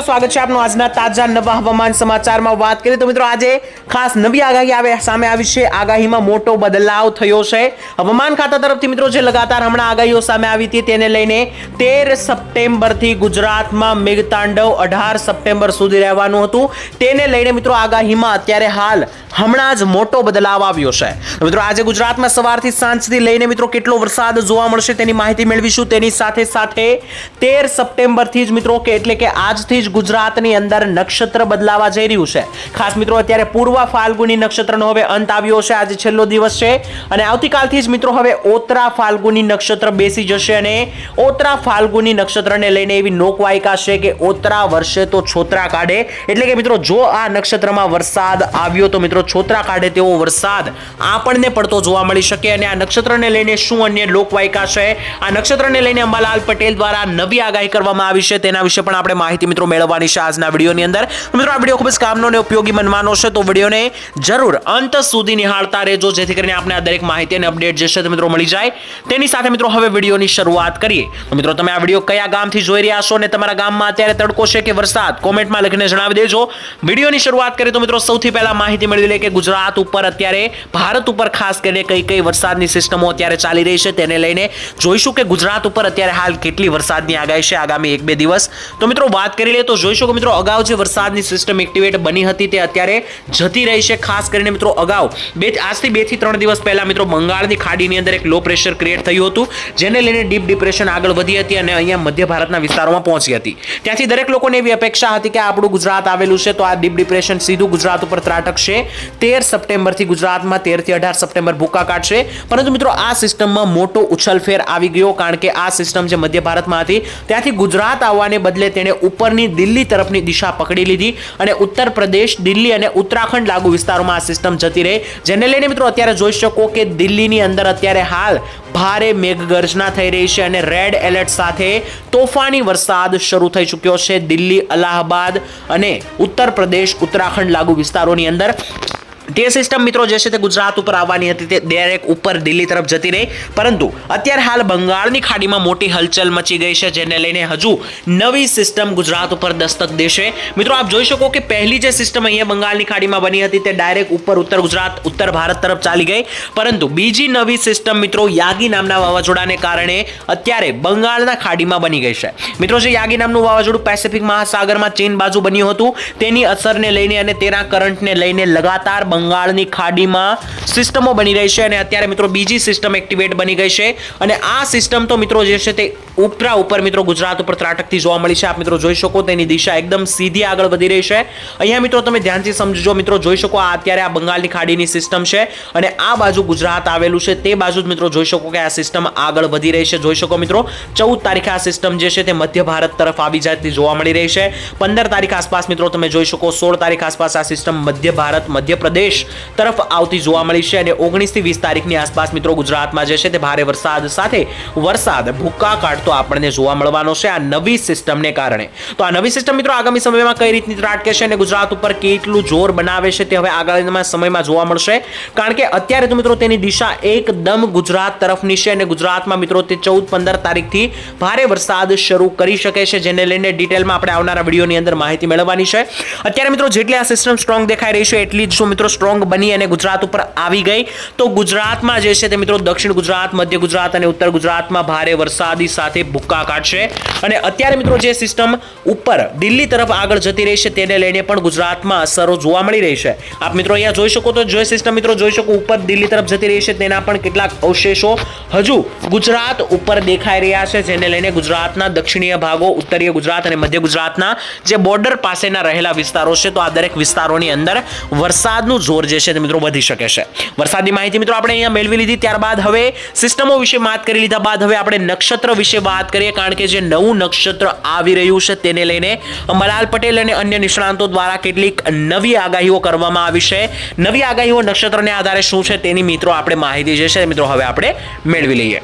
મિત્રો સ્વાગત છે આપનું આજના તાજા નવા હવામાન સમાચારમાં વાત કરીએ તો મિત્રો આજે ખાસ નવી આગાહી સામે આવી છે। આગાહીમાં મોટો બદલાવ થયો છે। હવામાન ખાતા તરફથી મિત્રો જે લગાતાર હમણાં આગાહીઓ સામે આવી હતી તેને લઈને 13 સપ્ટેમ્બરથી ગુજરાતમાં મેઘતાંડવ 18 સપ્ટેમ્બર સુધી રહેવાનું હતું। તેને લઈને મિત્રો આગાહીમાં અત્યારે હાલ હમણાં જ મોટો બદલાવ આવ્યો છે। મિત્રો આજે ગુજરાતમાં સવારથી સાંજ સુધી લઈને મિત્રો કેટલો વરસાદ જોવા મળશે તેની માહિતી મેળવીશું। તેની સાથે સાથે 13 સપ્ટેમ્બરથી જ મિત્રો કે એટલે કે આજથી જ ગુજરાતની અંદર નક્ષત્ર બદલાવા જઈ રહ્યું છે। ખાસ મિત્રો અત્યારે પૂર્વ ફાલ્ગુની નક્ષત્રનો હવે અંત આવ્યો છે। આજે છેલ્લો દિવસ છે અને આવતીકાલથી જ મિત્રો હવે ઓતરા ફાલ્ગુની નક્ષત્ર બેસી જશે અને ઓતરા ફાલ્ગુની નક્ષત્રને લઈને એવી લોકવાયકા છે કે ઓતરા વર્ષે તો છોતરા કાઢે। એટલે કે મિત્રો જો આ નક્ષત્રમાં વરસાદ આવ્યો તો મિત્રો છોતરા કાઢે તેવો વરસાદ આપણને પડતો જોવા મળી શકે। અને આ નક્ષત્રને લઈને શું અન્ય લોકવાયકા છે, આ નક્ષત્રને લઈને અંબાલાલ પટેલ દ્વારા નવી આગાહી કરવામાં આવી છે તેના વિશે પણ આપણે માહિતી મિત્રો મેળવવાની છે આજના વિડીયોની અંદર। મિત્રો આ વિડીયો ખૂબ જ કામનો અને ઉપયોગી બનવાનો છે તો વિડીયોને જરૂર અંત સુધી નિહાળતા રહેજો જેથી કરીને આપણે આ દરેક માહિતી અને અપડેટ જે છે તે મિત્રો મળી જાય। તેની સાથે મિત્રો હવે વિડીયોની શરૂઆત કરીએ તો મિત્રો તમે આ વિડીયો કયા ગામથી જોઈ રહ્યા છો અને તમારા ગામમાં અત્યારે તડકો છે કે વરસાદ કોમેન્ટમાં લખીને જણાવી દેજો। વિડીયોની શરૂઆત કરીએ તો મિત્રો સૌથી પહેલા માહિતી મેળવી લે કે ગુજરાત ઉપર અત્યારે ભારત ઉપર ખાસ કરીને કઈ વરસાદની સિસ્ટમો અત્યારે ચાલી રહી છે તેને લઈને જોઈશું કે ગુજરાત ઉપર અત્યારે હાલ કેટલી વરસાદની આગાહી છે આગામી 1-2 દિવસ। તો મિત્રો વાત કરી લઈએ તો જોઈશું કે મિત્રો અગાઉ જે વરસાદની સિસ્ટમ એક્ટિવેટ બની હતી તે અત્યારે જતી રહી છે। ખાસ કરીને મિત્રો અગાઉ આજથી 2 થી 3 દિવસ પહેલા મિત્રો બંગાળની ખાડીની અંદર એક લો પ્રેશર ક્રિએટ થયું હતું જેને લઈને ડીપ ડિપ્રેશન આગળ વધી હતી અને અહીંયા મધ્ય ભારતના વિસ્તારોમાં પહોંચી હતી। ત્યાંથી દરેક લોકોને એવી અપેક્ષા હતી કે આપણું ગુજરાત આવેલું છે તો આ ડીપ ડિપ્રેશન સીધું ગુજરાત ઉપર ત્રાટકશે। 13 સપ્ટેમ્બરથી ગુજરાતમાં 13 થી 18 સપ્ટેમ્બર ભૂકા કાઢશે। પરંતુ મિત્રો આ સિસ્ટમમાં મોટો ઉછલફેર આવી ગયો કારણ કે આ સિસ્ટમ જે મધ્ય ભારતમાં હતી ત્યાંથી ગુજરાત આવવાને બદલે તેણે ઉપરની દિલ્હી તરફની દિશા પકડી લીધી અને ઉત્તર પ્રદેશ, દિલ્હી અને ઉત્તરાખંડ લાગુ વિસ્તારોમાં આ સિસ્ટમ જતી રહી જેને લઈને મિત્રો અત્યારે જોઈ શકો કે દિલ્હીની અંદર અત્યારે હાલ ભારે મેઘગર્જના થઈ રહી છે અને રેડ એલર્ટ સાથે તોફાની વરસાદ શરૂ થઈ ચૂક્યો છે દિલ્હી, અલ્હાબાદ અને ઉત્તર પ્રદેશ, ઉત્તરાખંડ લાગુ વિસ્તારોની અંદર। તે સિસ્ટમ મિત્રો જે છે તે ગુજરાત ઉપર આવવાની હતી તે ડાયરેક્ટ ઉપર દિલ્હી તરફ જતી રહી પરંતુ અત્યારે હાલ બંગાળની ખાડીમાં મોટી હલચલ મચી ગઈ છે જેને લઈને હજુ નવી સિસ્ટમ ગુજરાત ઉપર દસ્તક દેશે। મિત્રો આપ જોઈ શકો કે પહેલી જે સિસ્ટમ અહીંયા બંગાળની ખાડીમાં બની હતી તે ડાયરેક્ટ ઉપર ઉત્તર ગુજરાત, ઉત્તર ભારત તરફ ચાલી ગઈ પરંતુ બીજી નવી સિસ્ટમ મિત્રો યાગી નામના વાવાઝોડાને કારણે અત્યારે બંગાળના ખાડીમાં બની ગઈ છે। મિત્રો જે યાગી નામનું વાવાઝોડું પેસિફિક મહાસાગરમાં ચીન બાજુ બન્યું હતું તેની અસરને લઈને અને તેના કરંટને લઈને લગાતાર બંગાળની ખાડીમાં સિસ્ટમો બની રહી છે અને અત્યારે મિત્રો બીજી સિસ્ટમ એક્ટિવેટ બની ગઈ છે અને આ સિસ્ટમ તો મિત્રો જે છે તે ઉપરા ઉપર મિત્રો ગુજરાત ઉપર ત્રાટકતી જોવા મળી છે। આપ મિત્રો જોઈ શકો તેની દિશા એકદમ સીધી આગળ વધી રહી છે। અહીંયા મિત્રો તમે ધ્યાનથી સમજો મિત્રો જોઈ શકો આ અત્યારે આ બંગાળની ખાડીની સિસ્ટમ છે અને આ બાજુ ગુજરાત આવેલું છે તે બાજુ જ મિત્રો જોઈ શકો કે આ સિસ્ટમ આગળ વધી રહી છે। જોઈ શકો મિત્રો 14 તારીખે આ સિસ્ટમ જે છે તે મધ્ય ભારત તરફ આવી જતી જોવા મળી રહી છે। 15 તારીખ આસપાસ મિત્રો તમે જોઈ શકો 16 તારીખ આસપાસ આ સિસ્ટમ મધ્ય ભારત, મધ્ય પ્રદેશ તરફ આવતી જોવા મળી છે અને 19 થી 20 તારીખની આસપાસ મિત્રો ગુજરાતમાં જે છે તે ભારે વરસાદ સાથે વરસાદ ભૂકા કાઢતો આપણને જોવા મળવાનો છે આ નવી સિસ્ટમને કારણે। તો આ નવી સિસ્ટમ મિત્રો આગામી સમયમાં કઈ રીતની ત્રાટકે છે અને ગુજરાત ઉપર કેટલું જોર બનાવે છે તે હવે આગામી સમયમાં જોવા મળશે કારણ કે અત્યારે તો મિત્રો તેની દિશા એકદમ ગુજરાત તરફની છે અને ગુજરાતમાં મિત્રો તે 14-15 તારીખથી ભારે વરસાદ શરૂ કરી શકે છે જેને લઈને ડિટેલમાં આપણે આવનારા વિડીયોની અંદર માહિતી મેળવવાની છે। અત્યારે મિત્રો જેટલી આ સિસ્ટમ સ્ટ્રોંગ દેખાઈ રહી છે એટલી જ મિત્રો સ્ટ્રોંગ બની અને ગુજરાત ઉપર આવી ગઈ તો ગુજરાતમાં જે છે તે મિત્રો દક્ષિણ ગુજરાત, મધ્ય ગુજરાત અને ઉત્તર ગુજરાતમાં ભારે વરસાદી સાથે ભૂક્કા કાઢશે અને અત્યારે મિત્રો જે સિસ્ટમ ઉપર દિલ્હી તરફ આગળ જતી રહી છે તેને લઈને પણ ગુજરાતમાં અસરો જોવા મળી રહી છે। આપ મિત્રો અહીંયા જોઈ શકો તો જે સિસ્ટમ મિત્રો જોઈ શકો ઉપર દિલ્હી તરફ જતી રહી છે તેના પણ કેટલાક અવશેષો હજુ ગુજરાત ઉપર દેખાઈ રહ્યા છે જેને લઈને ગુજરાતના દક્ષિણીય ભાગો, ઉત્તરીય ગુજરાત અને મધ્ય ગુજરાતના જે બોર્ડર પાસેના રહેલા વિસ્તારો છે તો આ દરેક વિસ્તારોની અંદર વરસાદનું જોર જે છે તે મિત્રો વધી શકે છે। વરસાદની માહિતી મિત્રો આપણે અહીંયા મેળવી લીધી ત્યારબાદ હવે સિસ્ટમો વિશે વાત કરી લીધા બાદ હવે આપણે નક્ષત્ર વિશે વાત કરીએ કારણ કે જે નવું નક્ષત્ર આવી રહ્યું છે તેને લઈને અંબાલાલ પટેલ અને અન્ય નિષ્ણાંતો દ્વારા કેટલીક નવી આગાહીઓ કરવામાં આવી છે। નવી આગાહીઓ નક્ષત્રને આધારે શું છે તેની મિત્રો આપણે માહિતી જે છે મિત્રો હવે આપણે મેળવી લઈએ।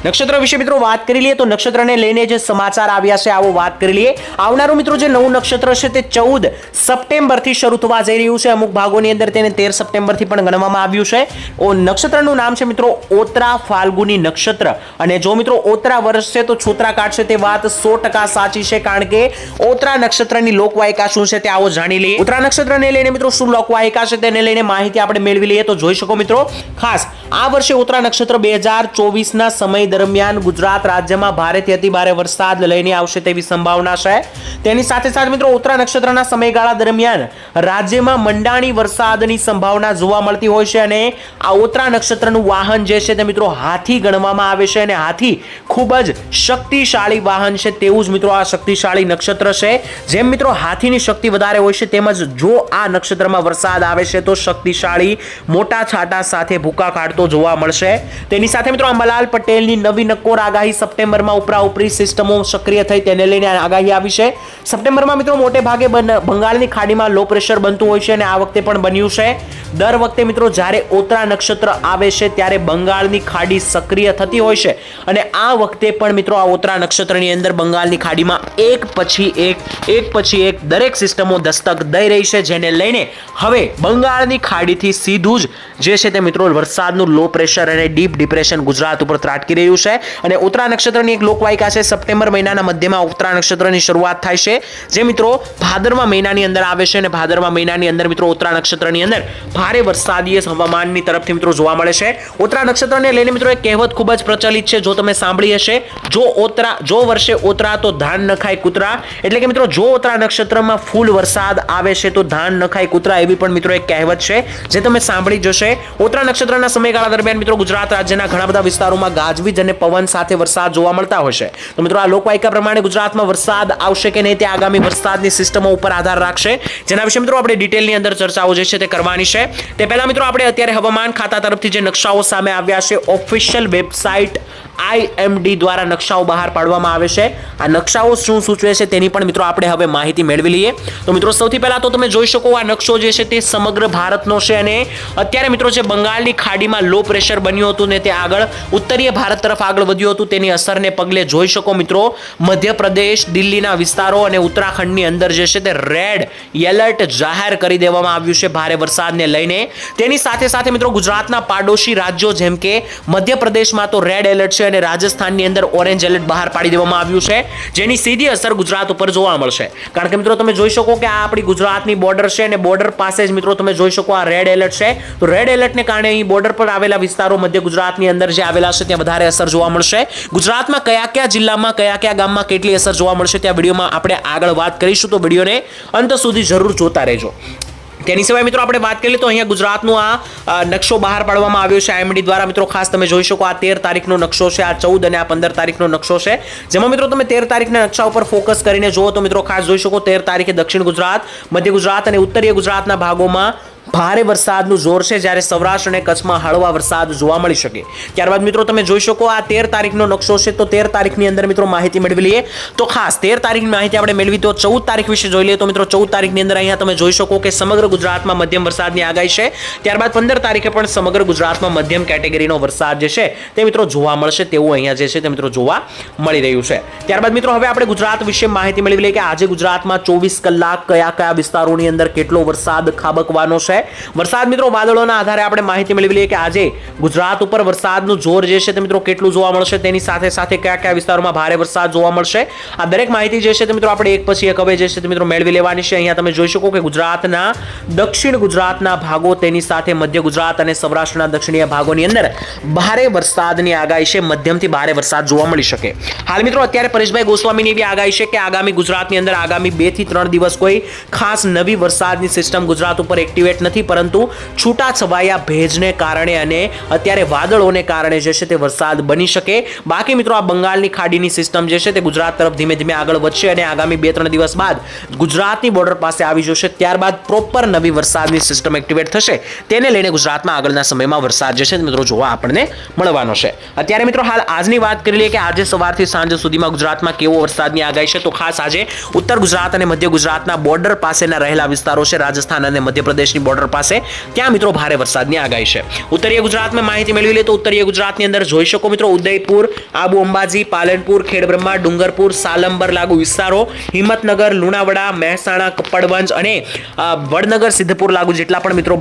નક્ષત્ર વિશે મિત્રો વાત કરી લઈએ તો નક્ષત્રને લઈને જે સમાચાર આવ્યા છે આવો વાત કરી લઈએ. આવનારું મિત્રો જે નવું નક્ષત્ર છે તે 14 સપ્ટેમ્બર થી શરૂ થવા જઈ રહ્યું છે. અમુક ભાગોની અંદર તેને 13 સપ્ટેમ્બર થી પણ ગણવામાં આવ્યું છે. નક્ષત્રનું નામ છે મિત્રો ઓત્રા ફાલ્ગુની નક્ષત્ર. અને જો મિત્રો ઓત્રા વર્ષ છે તો છોતરા કાઢશે તે વાત 100% સાચી છે, કારણ કે ઓત્રા નક્ષત્રની લોકવાયકા શું છે તે આવો જાણી લઈએ. ઓત્રા નક્ષત્રને લઈને મિત્રો શું લોકવાયકા છે તેને લઈને માહિતી આપણે મેળવી લઈએ. તો જોઈ શકો મિત્રો, ખાસ આ વર્ષે ઉત્તરા નક્ષત્ર 2024 ના સમય દરમિયાન ગુજરાત રાજ્યમાં ભારેથી અતિ ભારે વરસાદ લઈને આવશે તેવી સંભાવના છે. તેની સાથે સાથે મિત્રો ઉત્તરા નક્ષત્રના સમયગાળા દરમિયાન રાજ્યમાં મંડાણી વરસાદની સંભાવના જોવા મળતી હોય છે. અને આ ઉત્તરા નક્ષત્રનું વાહન જે છે તે મિત્રો હાથી ગણવામાં આવે છે. અને હાથી ખૂબ જ શક્તિશાળી વાહન છે તેવું જ મિત્રો આ શક્તિશાળી નક્ષત્ર છે. જેમ મિત્રો હાથીની શક્તિ વધારે હોય છે તેમજ જો આ નક્ષત્રમાં વરસાદ આવે છે તો શક્તિશાળી મોટા છાંટા સાથે ભૂકા કાઢતો જોવા મળશે. તેની સાથે મિત્રો અંબાલાલ પટેલની નવી નક્કોર આગાહી સપ્ટેમ્બરમાં ઉપરી સિસ્ટમો સક્રિય થઈ તેને લઈને આગાહી આવી છે. સપ્ટેમ્બરમાં મિત્રો મોટે ભાગે બંગાળની ખાડીમાં લો પ્રેશર બનતું હોય છે અને આ વખતે પણ બન્યું છે. દર વખતે મિત્રો જ્યારે ઉત્તરા નક્ષત્ર આવે છે ત્યારે બંગાળની ખાડી સક્રિય થતી હોય છે અને આ વખતે પણ મિત્રો આ ઉત્તરા નક્ષત્રની અંદર બંગાળની ખાડીમાં એક પછી એક દરેક સિસ્ટમો દસ્તક દઈ રહી છે, જેને લઈને હવે બંગાળની ખાડીથી સીધું જ જે છે તે મિત્રો વરસાદનું લો પ્રેશર અને ડીપ ડિપ્રેશન ગુજરાત ઉપર ત્રાટકી રહ્યું છે. અને ઉત્તરા નક્ષત્રની એક લોકવાયકા છે. સપ્ટેમ્બર મહિનાના મધ્યમાં ઉત્તરા નક્ષત્રની શરૂઆત થાય છે, જે મિત્રો ભાદરવા મહિનાની અંદર આવે છે. અને ભાદરવા મહિનાની અંદર મિત્રો ઉત્તરા નક્ષત્રની અંદર ભારે વરસાદીય હવામાનની તરફથી મિત્રો જોવા મળે છે. ઉત્તરા નક્ષત્રને લઈને મિત્રો એક કહેવત ખૂબ જ પ્રચલિત છે, જો તમે સાંભળી હશે, જો વર્ષે ઉત્તરા તો ધાન ન ખાય કૂતરા. એટલે કે મિત્રો જો ઉત્તરા નક્ષત્રમાં ફૂલ વરસાદ આવે છે તો ધાન ન ખાય કૂતરા, એવી પણ મિત્રો એક કહેવત છે જે તમે સાંભળી જશે. ઉત્તરા નક્ષત્રના સમયગાળા દરમિયાન મિત્રો ગુજરાત રાજ્યના ઘણા બધા વિસ્તારોમાં ગાજવીજ અને પવન સાથે વરસાદ જોવા મળતા હોય છે. તો મિત્રો આ લોકવાયકા પ્રમાણે ગુજરાતમાં વરસાદ આવશે કે નહીં તે આગામી વરસાદની સિસ્ટમો ઉપર આધાર રાખશે, જેના વિશે મિત્રો આપણે ડિટેલની અંદર ચર્ચાઓ જે છે તે કરવાની છે. તે પહેલા મિત્રો આપણે અત્યારે હવામાન ખાતા તરફથી જે નકશાઓ સામે આવ્યા છે, ઓફિશિયલ વેબસાઇટ IMD દ્વારા નકશાઓ બહાર પાડવામાં આવે છે. આ નકશાઓ શું સૂચવે છે તેની પણ મિત્રો આપણે હવે માહિતી મેળવી લઈએ. તો મિત્રો સૌથી પહેલા તો તમે જોઈ શકો આ નકશો જે છે તે સમગ્ર ભારતનો છે. અને અત્યારે મિત્રો જે બંગાળની ખાડીમાં લો પ્રેશર બન્યું હતું ને તે આગળ ઉત્તરીય ભારત તરફ આગળ વધ્યું હતું, તેની અસરને પગલે જોઈ શકો મિત્રો મધ્યપ્રદેશ, દિલ્હીના વિસ્તારો અને ઉત્તરાખંડની અંદર જે છે તે રેડ એલર્ટ જાહેર કરી દેવામાં આવ્યું છે ભારે વરસાદને લઈને. તેની સાથે સાથે મિત્રો ગુજરાતના પાડોશી રાજ્યો જેમ કે મધ્યપ્રદેશમાં તો રેડ એલર્ટ છે અને રાજસ્થાનની અંદર ઓરેન્જ એલર્ટ બહાર પાડી દેવામાં આવ્યું છે, જેની સીધી અસર ગુજરાત ઉપર જોવા મળશે. કારણ કે મિત્રો તમે જોઈ શકો કે આ આપણી ગુજરાતની બોર્ડર છે અને બોર્ડર પાસે જ મિત્રો તમે જોઈ શકો આ રેડ એલર્ટ છે. તો રેડ એલર્ટને કારણે અહીં બોર્ડર પર આવેલા વિસ્તારો મધ્ય ગુજરાતની અંદર જે આવેલા છે ત્યાં વધારે અસર જોવા મળશે. ગુજરાતમાં કયા જિલ્લામાં કયા ગામમાં કેટલી અસર જોવા મળશે ત્યાં વિડીયોમાં આપણે આગળ વાત કરીશું, તો વિડીયોને અંત સુધી જરૂર જોતા રહેજો. તેની સિવાય મિત્રો આપણે વાત કરીએ તો અહીંયા ગુજરાતનો આ નકશો બહાર પાડવામાં આવ્યો છે IMD દ્વારા. મિત્રો ખાસ તમે જોઈ શકો આ 13 તારીખનો નકશો છે, આ 14 અને આ 15 તારીખનો નકશો છે, જેમાં મિત્રો તમે 13 તારીખના નકશા ઉપર ફોકસ કરીને જુઓ તો મિત્રો ખાસ જોઈ શકો 13 તારીખે દક્ષિણ ગુજરાત, મધ્ય ગુજરાત અને ઉત્તરીય ગુજરાતના ભાગોમાં ભારે વરસાદનું જોર છે, જ્યારે સૌરાષ્ટ્ર અને કચ્છમાં હળવા વરસાદ જોવા મળી શકે. ત્યારબાદ મિત્રો તમે જોઈ શકો આ 13 તારીખનો નકશો છે, તો 13 તારીખની અંદર મિત્રો માહિતી મેળવી લઈએ. તો ખાસ 13 તારીખની માહિતી આપણે મેળવી તો 14 તારીખ વિશે જોઈ લઈએ. તો મિત્રો 14 તારીખની અંદર અહીંયા તમે જોઈ શકો કે સમગ્ર ગુજરાતમાં મધ્યમ વરસાદની આગાહી છે. ત્યારબાદ 15 તારીખે પણ સમગ્ર ગુજરાતમાં મધ્યમ કેટેગરીનો વરસાદ જે છે તે મિત્રો જોવા મળશે તેવું અહીંયા જે છે તે મિત્રો જોવા મળી રહ્યું છે. ત્યારબાદ મિત્રો હવે આપણે ગુજરાત વિશે માહિતી મેળવી લઈએ કે આજે ગુજરાતમાં 24 કલાક કયા વિસ્તારોની અંદર કેટલો વરસાદ ખાબકવાનો છે. વરસાદ મિત્રો વાદળોના આધારે આપણે માહિતી મેળવી લઈએ કે આજે ગુજરાત ઉપર વરસાદનું જોર જે છે તે મિત્રો કેટલું જોવા મળશે, તેની સાથે સાથે કયા વિસ્તારોમાં ભારે વરસાદ જોવા મળશે. આ દરેક માહિતી જે છે તે મિત્રો આપણે એક પછી એક હવે જે છે તે મિત્રો મેળવી લેવાની છે. અહીંયા તમે જોઈ શકો કે ગુજરાતના દક્ષિણ ગુજરાતના ભાગો, તેની સાથે મધ્ય ગુજરાત અને સૌરાષ્ટ્રના દક્ષિણીય ભાગોની અંદર ભારે વરસાદની આગાહી છે, મધ્યમથી ભારે વરસાદ જોવા મળી શકે. હાલ મિત્રો અત્યારે પરેશભાઈ ગોસ્વામીની એવી આગાહી છે કે આગામી ગુજરાતની અંદર આગામી 2 થી 3 દિવસ કોઈ ખાસ નવી વરસાદની સિસ્ટમ ગુજરાત ઉપર એક્ટિવેટ નથી, પરંતુ છૂટા છવાયા ભેજને કારણે અને અત્યારે વાદળોને કારણે જે છે તે વરસાદ બની શકે. બાકી મિત્રો આ બંગાળની ખાડીની સિસ્ટમ જે છે તે ગુજરાત તરફ ધીમે ધીમે આગળ વધશે અને આગામી 2-3 દિવસ બાદ ગુજરાતની બોર્ડર પાસે આવી જશે. ત્યારબાદ પ્રોપર નવી વરસાદની સિસ્ટમ એક્ટિવેટ થશે, તેને લઈને ગુજરાતમાં આગળના સમયમાં વરસાદ જે છે મિત્રો જોવા આપણને મળવાનો છે. અત્યારે મિત્રો હાલ આજની વાત કરી લઈએ કે આજે સવારથી સાંજ સુધીમાં ગુજરાતમાં કેવો વરસાદની આગાહી છે. તો ખાસ આજે ઉત્તર ગુજરાત અને મધ્ય ગુજરાતના બોર્ડર પાસેના રહેલા વિસ્તારો છે, રાજસ્થાન અને મધ્યપ્રદેશની બોર્ડર બોર્ડર પાસે, ત્યાં મિત્રો ભારે વરસાદની આગાહી છે. ઉત્તરીય ગુજરાતમાં માહિતી મેળવી લે તો ઉત્તરીય ગુજરાતની અંદર જોઈ શકો મિત્રો ઉદયપુર, આબુ અંબાજી, પાલનપુર, ખેડબ્રહ્મા, ડુંગરપુર, સાલંબર લાગુ વિસ્તારો, હિંમતનગર, લુણાવાડા, મહેસાણા, કપડવંજ અને વડનગર, સિદ્ધપુર લાગુ જેટલા પણ મિત્રો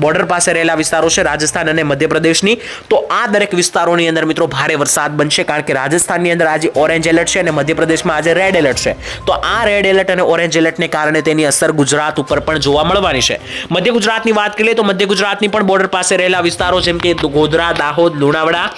બોર્ડર પાસે રહેલા વિસ્તારો છે રાજસ્થાન અને મધ્યપ્રદેશની, તો આ દરેક વિસ્તારોની અંદર મિત્રો ભારે વરસાદ બનશે. કારણ કે રાજસ્થાનની અંદર આજે ઓરેન્જ એલર્ટ છે અને મધ્યપ્રદેશમાં આજે રેડ એલર્ટ છે. તો આ રેડ એલર્ટ અને ઓરેન્જ એલર્ટને કારણે તેની અસર ગુજરાત ઉપર પણ જોવા મળવાની છે. મધ્ય ગુજરાતની વાત કરીએ તો મધ્ય ગુજરાતની પણ બોર્ડર પાસે રહેલા વિસ્તારો જેમ કે ગોધરા, દાહોદ, લુણાવાડા,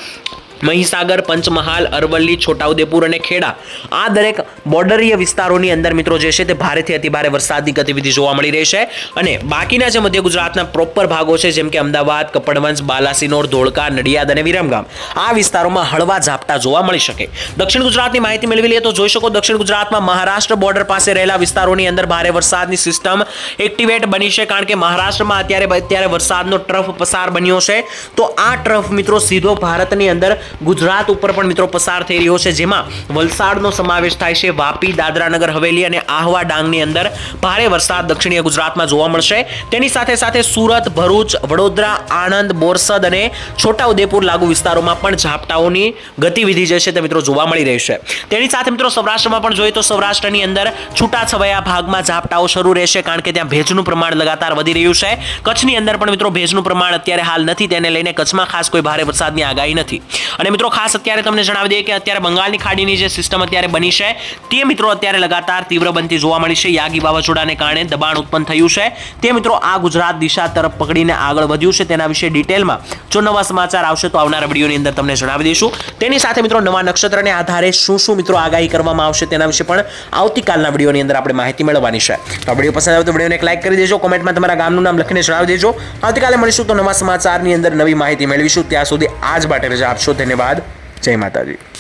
મહીસાગર, પંચમહાલ, અરવલ્લી, છોટાઉદેપુર અને ખેડા, આ દરેક બોર્ડરીય વિસ્તારોની અંદર મિત્રો જે છે તે ભારેથી અતિભારે વરસાદની ગતિવિધિ જોવા મળી રહી છે. અને બાકીના જે મધ્ય ગુજરાતના પ્રોપર ભાગો છે જેમ કે અમદાવાદ, કપડવંજ, બાલાસિનોર, ધોળકા, નડિયાદ અને વિરમગામ, આ વિસ્તારોમાં હળવા ઝાપટા જોવા મળી શકે. દક્ષિણ ગુજરાતની માહિતી મેળવી લઈએ તો જોઈ શકો દક્ષિણ ગુજરાતમાં મહારાષ્ટ્ર બોર્ડર પાસે રહેલા વિસ્તારોની અંદર ભારે વરસાદની સિસ્ટમ એક્ટિવેટ બની છે. કારણ કે મહારાષ્ટ્રમાં અત્યારે વરસાદનો ટ્રફ પસાર બન્યો છે. તો આ ટ્રફ મિત્રો સીધો ભારતની અંદર ગુજરાત ઉપર પણ મિત્રો પસાર થઈ રહ્યો છે, જેમાં વલસાડનો સમાવેશ થાય છે, વાપી, દાદરા નગર હવેલી અને આહવા ડાંગની અંદર ભારે વરસાદ દક્ષિણીય ગુજરાતમાં જોવા મળશે. તેની સાથે સાથે સુરત, ભરૂચ, વડોદરા, આણંદ, બોરસદ અને છોટાઉદેપુર લાગુ વિસ્તારોમાં પણ ઝાપટાઓની ગતિવિધિ જે છે તે મિત્રો જોવા મળી રહી છે. તેની સાથે મિત્રો સૌરાષ્ટ્રમાં પણ જોઈએ તો સૌરાષ્ટ્રની અંદર છૂટાછવાયા ભાગમાં ઝાપટાઓ શરૂ રહેશે, કારણ કે ત્યાં ભેજનું પ્રમાણ લગાતાર વધી રહ્યું છે. કચ્છની અંદર પણ મિત્રો ભેજનું પ્રમાણ અત્યારે હાલ નથી, તેને લઈને કચ્છમાં ખાસ કોઈ ભારે વરસાદની આગાહી નથી. અને મિત્રો ખાસ અત્યારે તમને જણાવી દઈએ કે અત્યારે બંગાળની ખાડીની જે સિસ્ટમ અત્યારે બની છે તે મિત્રો અત્યારે લગાતાર તીવ્ર બનતી જોવા મળી છે. યાગી વાવાઝોડાને કારણે દબાણ ઉત્પન્ન થયું છે, તે મિત્રો આ ગુજરાત દિશા તરફ પકડીને આગળ વધ્યું છે. તેના વિશે ડિટેલમાં જો નવા સમાચાર આવશે તો આવનારા વિડીયોની અંદર તમને જણાવી દઈશું. તેની સાથે મિત્રો નવા નક્ષત્રને આધારે શું શું મિત્રો આગાહી કરવામાં આવશે તેના વિશે પણ આવતીકાલના વિડીયોની અંદર આપણે માહિતી મેળવવાની છે. તો આ વિડીયો પસંદ આવે તો વિડીયોને એક લાઈક કરી દેજો, કોમેન્ટમાં તમારા ગામનું નામ લખીને જણાવી દેજો. આવતીકાલે મળીશું તો નવા સમાચારની અંદર નવી માહિતી મેળવીશું. ત્યાં સુધી આજ માટે રજા આપશો. ધન્યવાદ. જય માતાજી.